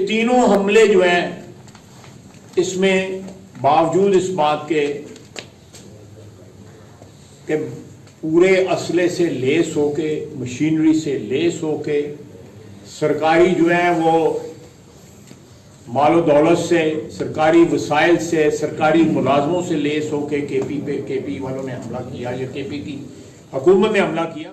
तीनों हमले जो हैं इसमें बावजूद इस बात के कि पूरे असले से लेस होके, मशीनरी से लेस होके, सरकारी जो है वो मालो दौलत से, सरकारी वसाइल से, सरकारी मुलाजमों से लेस होके केपी वालों ने हमला किया या केपी की हुकूमत ने हमला किया।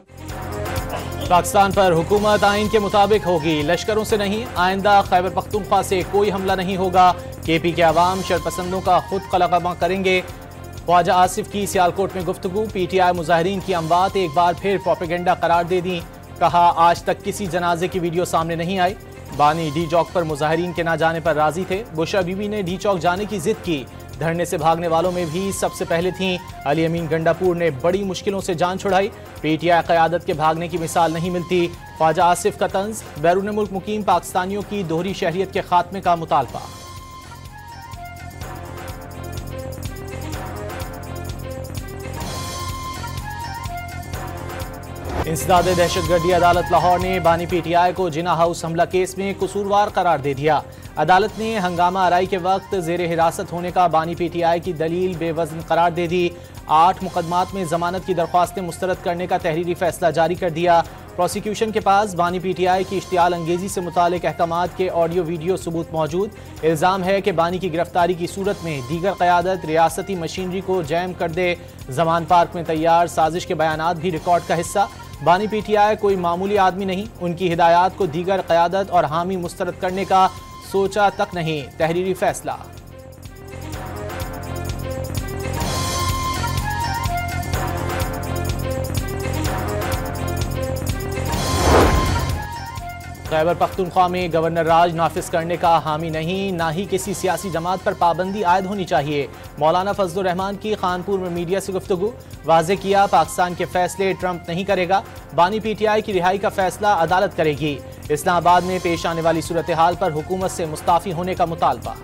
पाकिस्तान पर हुकूमत आइन के मुताबिक होगी, लश्करों से नहीं। आइंदा खैबर पख्तूनख्वा से कोई हमला नहीं होगा। केपी के अवाम शरपसंदों का खुद कलकमा करेंगे। ख्वाजा आसिफ की सियालकोट में गुफ्तगू। PTI मुजाहिरीन की अमवात एक बार फिर प्रोपेगेंडा करार दे दी। कहा आज तक किसी जनाजे की वीडियो सामने नहीं आई। बानी डी चौक पर मुजाहिरीन के ना जाने पर राजी थे। बुशरा बीबी ने डी चौक जाने की जिद की। धरने से भागने वालों में भी सबसे पहले थीं। अली अमीन गंडापुर ने बड़ी मुश्किलों से जान छुड़ाई। PTI क़यादत के भागने की मिसाल नहीं मिलती। ख्वाजा आसिफ का तंज। बैरून मुल्क मुकीम पाकिस्तानियों की दोहरी शहरियत के खात्मे का मुतालबा। इंसदाद दहशतगर्दी अदालत लाहौर ने बानी PTI को जिना हाउस हमला केस में कसूरवार करार दे दिया। अदालत ने हंगामा आराई के वक्त जेर हिरासत होने का बानी PTI की दलील बेवजन करार दे दी। 8 मुकदमात में जमानत की दरख्वास्तें मुस्तरद करने का तहरीरी फैसला जारी कर दिया। प्रोसिक्यूशन के पास बानी PTI की इश्तियाल अंगेजी से मुतालिक अहकामात के ऑडियो वीडियो सबूत मौजूद। इल्ज़ाम है कि बानी की गिरफ्तारी की सूरत में दीगर क़यादत रियासती मशीनरी को जैम कर दे। जमान पार्क में तैयार साजिश के बयानात भी रिकॉर्ड का हिस्सा। बानी PTI कोई मामूली आदमी नहीं। उनकी हिदायत को दीगर क़यादत और हामी मुस्तरद करने का सोचा तक नहीं। तहरीरी फैसला। खैबर पख्तूनख्वा में गवर्नर राज नाफिज करने का हामी नहीं, ना ही किसी सियासी जमात पर पाबंदी आयद होनी चाहिए। मौलाना फजलुर रहमान की खानपुर में मीडिया से गुफ्तगू। वाज़ेह किया पाकिस्तान के फैसले ट्रंप नहीं करेगा। बानी PTI की रिहाई का फैसला अदालत करेगी। इस्लामाबाद में पेश आने वाली सूरत हाल पर हुकूमत से मुस्ताफ़ी होने का मुतालबा।